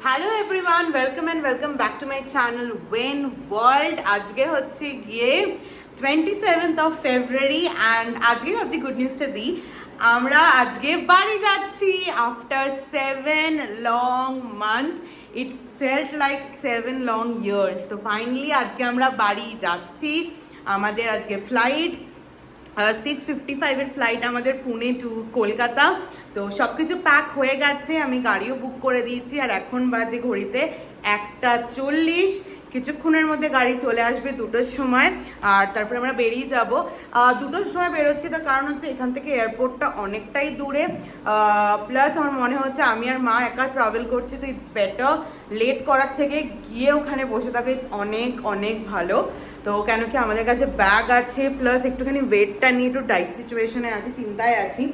Hello everyone, welcome back to my channel Wen world. আজকে হচ্ছে গিয়ে 27th of February অ্যান্ড আজকে ভাবছি গুড নিউজটা দিই। আমরা আজকে বাড়ি যাচ্ছি আফটার 7 long months. ইট ফেল্ট লাইক 7 long years. তো ফাইনালি আজকে আমরা বাড়ি যাচ্ছি। আমাদের আজকে ফ্লাইট 6:55 এর ফ্লাইট আমাদের পুনে টু কলকাতা। তো সব কিছু প্যাক হয়ে গেছে, আমি গাড়িও বুক করে দিয়েছি। আর এখন বাজে ঘড়িতে 1:40। কিছুক্ষণের মধ্যে গাড়ি চলে আসবে 2টোর সময়। আর তারপরে আমরা বেরিয়ে যাব। 2টোর সময় বেরোচ্ছি, তার কারণ হচ্ছে এখান থেকে এয়ারপোর্টটা অনেকটাই দূরে। প্লাস আমার মনে হচ্ছে আমি আর মা একা ট্রাভেল করছি, তো ইটস বেটার লেট করার থেকে গিয়ে ওখানে বসে থাকে ইটস অনেক অনেক ভালো। তো কেন কি আমাদের কাছে ব্যাগ আছে, প্লাস একটুখানি ওয়েটটা নিয়ে একটু ডাইস সিচুয়েশনে আছি, চিন্তায় আছি।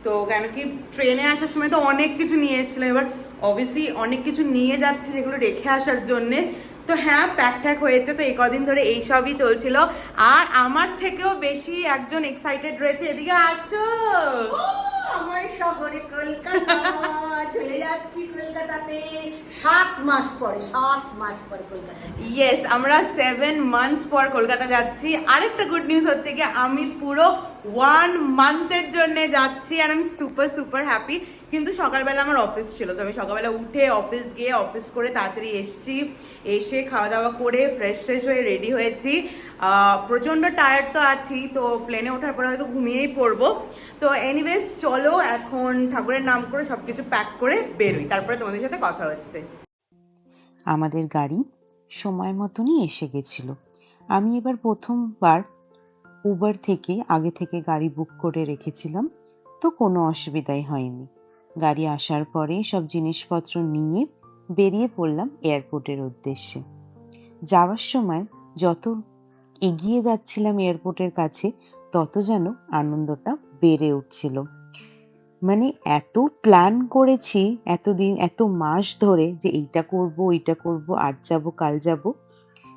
তো কেন কি ট্রেনে আসার সময় তো অনেক কিছু নিয়ে এসেছিলাম, এবার অবভিয়াসলি অনেক কিছু নিয়ে যাচ্ছি যেগুলো রেখে আসার জন্যে। তো হ্যাঁ, প্যাক ট্যাক হয়েছে। তো এই কদিন ধরে এইসবই চলছিল। আর আমার থেকেও বেশি একজন এক্সাইটেড রয়েছে, এদিকে আসো। আমার শহরে কলকাতা, চলে যাচ্ছি কলকাতাতে 7 মাস পরে কলকাতা। ইয়েস, আমরা 7 months পর কলকাতা যাচ্ছি। আরেকটা গুড নিউজ হচ্ছে কি, আমি পুরো 1 month-এর জন্য যাচ্ছি আর আমি সুপার সুপার হ্যাপি। কিন্তু সকালবেলা আমার অফিস ছিল, তো আমি সকালবেলা উঠে অফিস গিয়ে অফিস করে তাড়াতাড়ি এসেছি। এসে খাওয়া দাওয়া করে ফ্রেশ হয়ে রেডি হয়েছি। প্রচণ্ড টায়ার্ড তো আছি, তো প্লেনে ওঠার পরে হয়তো ঘুমিয়েই পড়বো। তো এনিওয়েজ চলো এখন ঠাকুরের নাম করে সব কিছু প্যাক করে বেরোই, তারপরে তোমাদের সাথে কথা হচ্ছে। আমাদের গাড়ি সময় মতনই এসে গেছিল। আমি এবার প্রথমবার উবার থেকে আগে থেকে গাড়ি বুক করে রেখেছিলাম, তো কোনো অসুবিধাই হয়নি। গাড়ি আসার পরে সব জিনিসপত্র নিয়ে বেরিয়ে পড়লাম এয়ারপোর্টের উদ্দেশ্যে। যাওয়ার সময় যত এগিয়ে যাচ্ছিলাম এয়ারপোর্টের কাছে, তত যেন আনন্দটা বেড়ে উঠছিল। মানে এত প্ল্যান করেছি এতদিন, এত মাস ধরে, যে এইটা করব ওইটা করব, আজ যাব কাল যাব,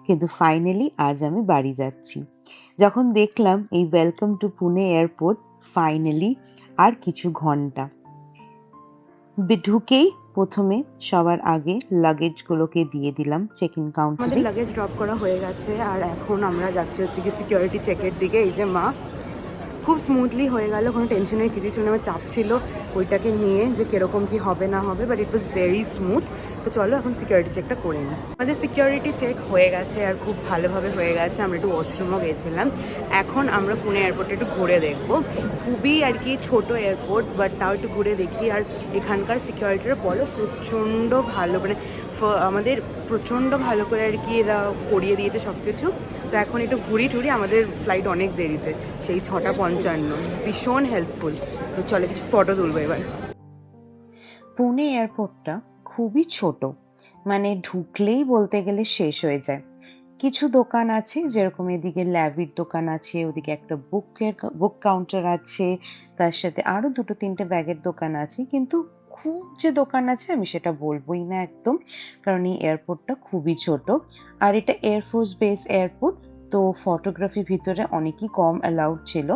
কিন্তু ফাইনালি আজ আমি বাড়ি যাচ্ছি। যখন দেখলাম এই welcome to Pune airport, finally আর কিছু ঘন্টা ঢুকেই প্রথমে সবার আগে লাগেজগুলোকে দিয়ে দিলাম চেক ইন কাউন্টারে। আমাদের লাগেজ ড্রপ করা হয়ে গেছে আর এখন আমরা যাচ্ছি হচ্ছে কি সিকিউরিটি চেকের দিকে। এই যে মা, খুব স্মুথলি হয়ে গেল, কোনো টেনশনের কিছু ছিল না। আমার চাপ ছিল ওইটাকে নিয়ে যে কিরকম কি হবে না হবে, but it was very smooth. তো চলো এখন সিকিউরিটি চেকটা করে নিই। আমাদের সিকিউরিটি চেক হয়ে গেছে আর খুব ভালোভাবে হয়ে গেছে। আমরা একটু ওয়াশরুমও গিয়েছিলাম। এখন আমরা পুনে এয়ারপোর্টে একটু ঘুরে দেখবো। খুবই আর কি ছোট এয়ারপোর্ট, বাট তাও একটু ঘুরে দেখি। আর এখানকার সিকিউরিটিরা বলো প্রচণ্ড ভালো, মানে আমাদের প্রচণ্ড ভালো করে আর কি এরা করিয়ে দিয়েছে সব কিছু। তো এখন একটু ঘুরি টুরি, আমাদের ফ্লাইট অনেক দেরিতে, সেই 6:55। ভীষণ হেল্পফুল। তো চলে কিছু ফটো তুলবো এবার। পুনে এয়ারপোর্টটা খুবই ছোট, মানে ঢুকলেই বলতে গেলে শেষ হয়ে যায়। কিছু দোকান আছে, যেরকম এদিকে ল্যাভির দোকান আছে, ওদিকে একটা বুক কাউন্টার আছে, তার সাথে আরো 2-3টে ব্যাগের দোকান আছে। কিন্তু খুব যে দোকান আছে আমি সেটা বলবোই না একদম, কারণ এই এয়ারপোর্টটা খুবই ছোট। আর এটা এয়ারফোর্স বেস এয়ারপোর্ট, তো ফটোগ্রাফি ভিতরে অনেকই কম অ্যালাউড ছিল।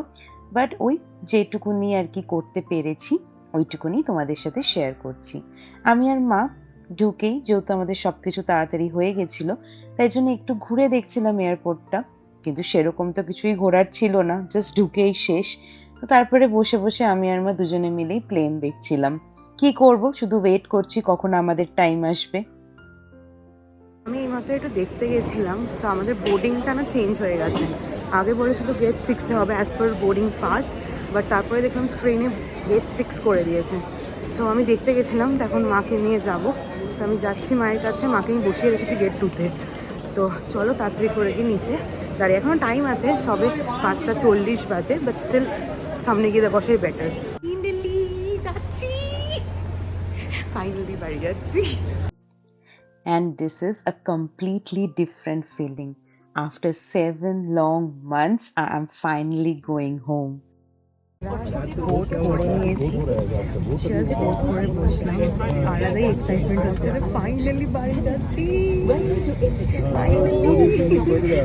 বাট ওই যেটুকুনি আর কি করতে পেরেছি, ওইটুকুনি তোমাদের সাথে শেয়ার করছি। আমি আর মা ঢুকেই, যেহেতু আমাদের সবকিছু তাড়াতাড়ি হয়ে গেছিল, তাই জন্য একটু ঘুরে দেখছিলাম এয়ারপোর্টটা। কিন্তু সেরকম তো কিছুই ঘোরার ছিল না, জাস্ট ঢুকেই শেষ। তো তারপরে বসে বসে আমি আর মা দুজনে মিলেই প্লেন দেখছিলাম। কি করব, শুধু ওয়েট করছি কখন আমাদের টাইম আসবে। আমি এইমাত্র একটু দেখতে গেছিলাম, তো আমাদের বোর্ডিংটা না চেঞ্জ হয়ে গেছে। আগে বলেছিল গেট 6-এ হবে as per boarding pass, but তারপরে দেখলাম স্ক্রিনে গেট 6 করে দিয়েছে। সো আমি দেখতে গেছিলাম, তো এখন মাকে নিয়ে যাব। তো আমি যাচ্ছি মায়ের কাছে, মাকে আমি বসিয়ে রেখেছি গেট 2-তে। তো চলো তাড়াতাড়ি করে গিয়ে নিচে দাঁড়িয়ে, এখনও টাইম আছে, সবে 5:40 বাজে, বাট স্টিল সামনে গিয়ে বসাই বেটার। দিল্লি যাচ্ছি, ফাইনালি বাড়ি যাচ্ছি। And this is a completely different feeling. After 7 long months, I am finally going home. Boat করে নিয়েছি, জাস্ট বোট করে বসলাম। আলাদাই এক্সাইটমেন্ট হচ্ছে যে ফাইনালি বাড়ি যাচ্ছি, ফাইনালি।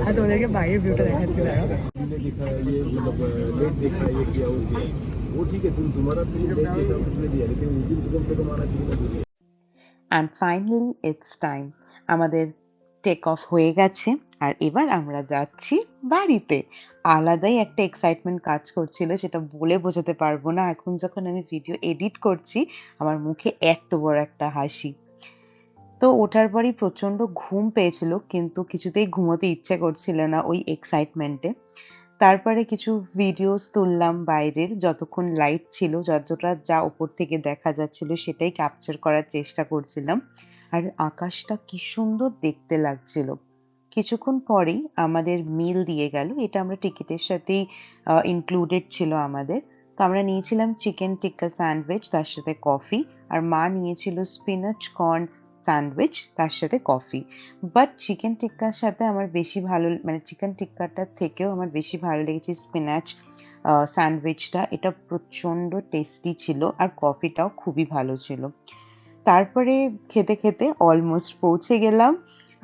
আর তোমাদেরকে বাইরের ভিউটা দেখাচ্ছি, দাঁড়াও। অ্যান্ড ফাইনালি ইটস টাইম, আমাদের টেক অফ হয়ে গেছে আর এবার আমরা যাচ্ছি বাড়িতে। আলাদাই একটা এক্সাইটমেন্ট কাজ করছিল, সেটা বলে বোঝাতে পারবো না। এখন যখন আমি ভিডিও এডিট করছি আমার মুখে এত বড় একটা হাসি। তো ওঠার পরই প্রচন্ড ঘুম পেয়েছিল, কিন্তু কিছুতেই ঘুমোতে ইচ্ছে করছিল না ওই এক্সাইটমেন্টে। তারপরে কিছু ভিডিওস তুললাম বাইরের, যতক্ষণ লাইট ছিল, যতটা যা উপর থেকে দেখা যাচ্ছিল সেটাই ক্যাপচার করার চেষ্টা করছিলাম। আর আকাশটা কি সুন্দর দেখতে লাগছিল। কিছুক্ষণ পরেই আমাদের মিল দিয়ে গেল, এটা আমরা টিকিটের সাথেই ইনক্লুডেড ছিল আমাদের। তো আমরা নিয়েছিলাম চিকেন টিক্কা স্যান্ডউইচ, তার সাথে কফি, আর মা নিয়েছিল স্পিনাচ কর্ন স্যান্ডউইচ, তার সাথে কফি। বাট চিকেন টিক্কার সাথে আমার বেশি ভালো, মানে চিকেন টিক্কাটার থেকেও আমার বেশি ভালো লেগেছে স্পিনাচ স্যান্ডউইচটা। এটা প্রচন্ড টেস্টি ছিল আর কফিটাও খুবই ভালো ছিল। তারপরে খেতে খেতে অলমোস্ট পৌঁছে গেলাম।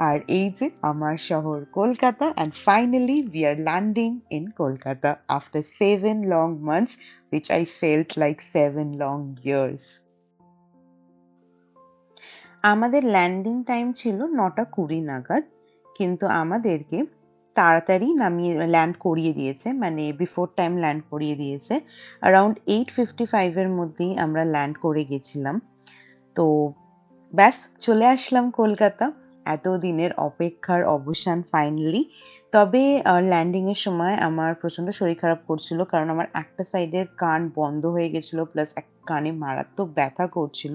আর এই যে আমার শহর Kolkata, and finally we are landing in Kolkata after 7 long months, which I felt like 7 long years. আমাদের ল্যান্ডিং টাইম ছিল 9:20 নাগাদ, কিন্তু আমাদেরকে তাড়াতাড়ি নামিয়ে ল্যান্ড করিয়ে দিয়েছে, মানে বিফোর টাইম ল্যান্ড করিয়ে দিয়েছে। অ্যারাউন্ড 8:55 এর মধ্যেই আমরা ল্যান্ড করে গেছিলাম। তো ব্যাস চলে আসলাম কলকাতা, এতদিনের অপেক্ষার অবসান ফাইনালি। তবে ল্যান্ডিং এর সময় আমার প্রচন্ড শরীর খারাপ করছিল, কারণ আমার একটা সাইডের কান বন্ধ হয়ে গেছিল, প্লাস এক কানে মারাত্মক ব্যথা করছিল।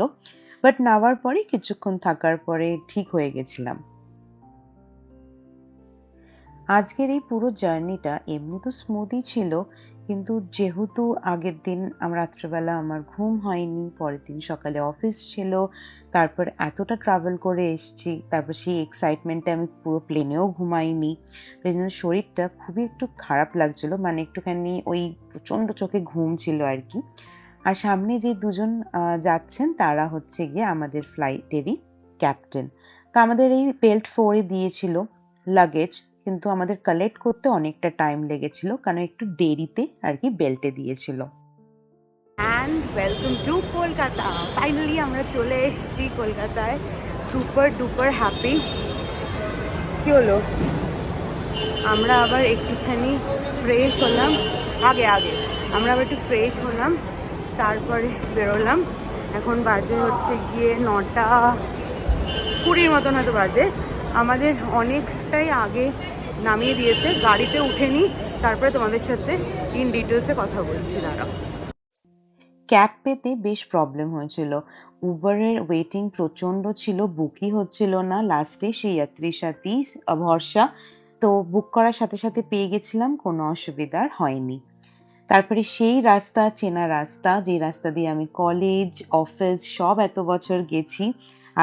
বাট নামার পরে কিছুক্ষণ থাকার পরে ঠিক হয়ে গেছিলাম। আজকের এই পুরো জার্নিটা এমনি তো স্মুথই ছিল, কিন্তু যেহেতু আগের দিন রাত্রেবেলা আমার ঘুম হয়নি, পরের দিন সকালে অফিস ছিল, তারপর এতটা ট্রাভেল করে এসেছি, তারপর সেই এক্সাইটমেন্টে আমি পুরো প্লেনেও ঘুমাইনি। তাই জন্য শরীরটা খুবই একটু খারাপ লাগছিল, মানে একটুখানি ওই প্রচন্ড চোখে ঘুম ছিল আর কি। আর সামনে যে দুজন যাচ্ছেন তারা হচ্ছে গিয়ে আমাদের ফ্লাইটেরই ক্যাপ্টেন। তো আমাদের এই বেল্ট 4-এ দিয়েছিল লাগেজ, কিন্তু আমাদের কালেক্ট করতে অনেকটা টাইম লেগেছিল, কারণ একটু দেরিতে আর কি বেল্টে দিয়েছিল। And welcome to Kolkata. Finally আমরা চলে এসেছি কলকাতায়, সুপার ডুপার হ্যাপি। কি হলো, আমরা আবার একটুখানি ফ্রেশ হলাম, আগে আমরা আবার একটু ফ্রেশ হলাম, তারপরে বেরোলাম। এখন বাজে হচ্ছে গিয়ে 9:20 মতন হয়তো বাজে। আমাদের অনেকটাই আগে নামিয়ে দিয়েছে, গাড়িতে উঠেনি, তারপরে তোমাদের সাথে ইন ডিটেলসে কথা বলছি। দাঁড়াও। ক্যাব পেতে বেশ প্রবলেম হয়েছিল, উবারের ওয়েটিং প্রচন্ড ছিল, বুকই হচ্ছিল না। লাস্টে সেই যাত্রীর সাথেই ভরসা, তো বুক করার সাথে সাথে পেয়ে গেছিলাম, কোনো অসুবিধা হয়নি। তারপরে সেই রাস্তা, চেনা রাস্তা, যে রাস্তা দিয়ে আমি কলেজ অফিস সব এত বছর গেছি,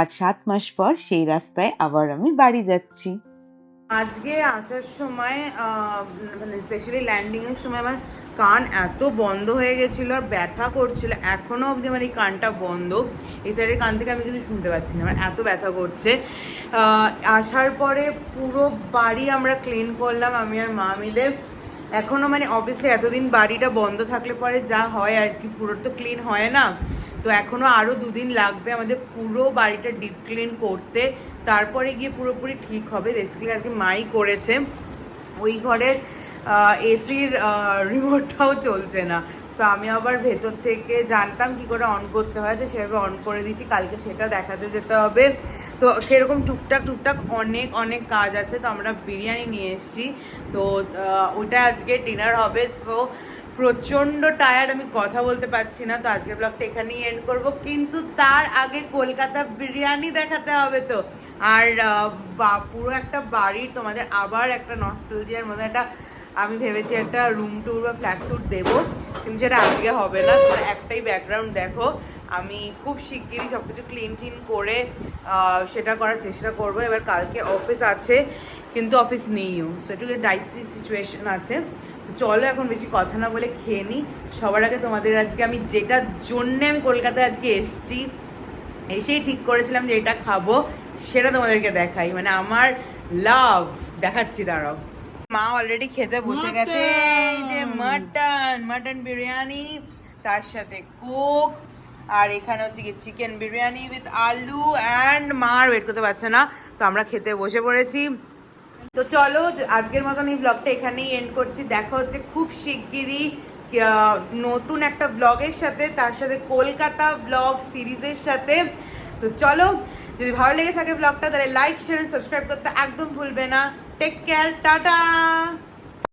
আজ 7 মাস পর সেই রাস্তায় আবার আমি বাড়ি যাচ্ছি। আজকে আসার সময় মানে স্পেশালি ল্যান্ডিং এর সময় আমার কান এত বন্ধ হয়ে গেছিল আর ব্যথা করছিল, এখনো অবধি আমার এই কানটা বন্ধ। এই সাইডের কান থেকে আমি কিছু শুনতে পাচ্ছি না, আমার এত ব্যথা করছে। আসার পরে পুরো বাড়ি আমরা ক্লিন করলাম, আমি আর মা মিলে। এখনো মানে অবভিয়াসলি এতদিন বাড়িটা বন্ধ থাকলে পরে যা হয় আর কি, পুরো তো ক্লিন হয় না, তো এখনো আরো 2 দিন লাগবে আমাদের পুরো বাড়িটা ডিপ ক্লিন করতে, তারপরে গিয়ে পুরোপুরি ঠিক হবে। বেসিক্যালি আজকে মাই করেছে, ওই ঘরের এসির রিমোটটাও চলছে না, তো আমি আবার ভেতর থেকে জানতাম কি করে অন করতে হয়, তো সেভাবে অন করে দিয়েছি। কালকে সেটা দেখাতে যেতে হবে, তো সেরকম টুকটাক অনেক কাজ আছে। তো আমরা বিরিয়ানি নিয়ে এসেছি, তো ওটা আজকে ডিনার হবে। সো প্রচন্ড টায়ার্ড, আমি কথা বলতে পারছি না, তো আজকের ব্লগটা এখানেই এন্ড করব, কিন্তু তার আগে কলকাতা বিরিয়ানি দেখাতে হবে। তো আর পুরো একটা বাড়ি তোমাদের আবার একটা নস্টালজিয়ার মধ্যে একটা, আমি ভেবেছি একটা রুম ট্যুর বা ফ্ল্যাট ট্যুর দেবো, কিন্তু সেটা আজকে হবে না। তো একটাই ব্যাকগ্রাউন্ড দেখো, আমি খুব শিগগিরই সবকিছু ক্লিন করে সেটা করার চেষ্টা করব। এবার কালকে অফিস আছে, কিন্তু অফিস নেইও, সো একটু ডাইসি সিচুয়েশন আছে। তো চলো এখন বেশি কথা না বলে খেয়ে নিই। সবার আগে তোমাদের আজকে আমি যেটার জন্যে আমি কলকাতায় আজকে এসেছি, এসেই ঠিক করেছিলাম যে এটা খাবো, সেটা তোমাদেরকে দেখাই, মানে আমার লাভ দেখাচ্ছি। দাঁড়াও, মা অলরেডি খেতে বসে গেছে। এই যে মাটন বিরিয়ানি, তার সাথে কোক, আর এখানে হচ্ছে কি চিকেন বিরিয়ানি উইথ আলু অ্যান্ড মার ওয়েট করতে পারছে না, তো আমরা খেতে বসে পড়েছি। তো চলো আজকের মতন এই ব্লগটা এখানেই এন্ড করছি। দেখা হচ্ছে খুব শিগগিরই নতুন একটা ব্লগের সাথে, তার সাথে কলকাতা ব্লগ সিরিজের সাথে। তো চলো, যদি ভালো লেগে থাকে ব্লগটা তাহলে লাইক শেয়ার সাবস্ক্রাইব করতে একদম ভুলবে না। Take care, tata.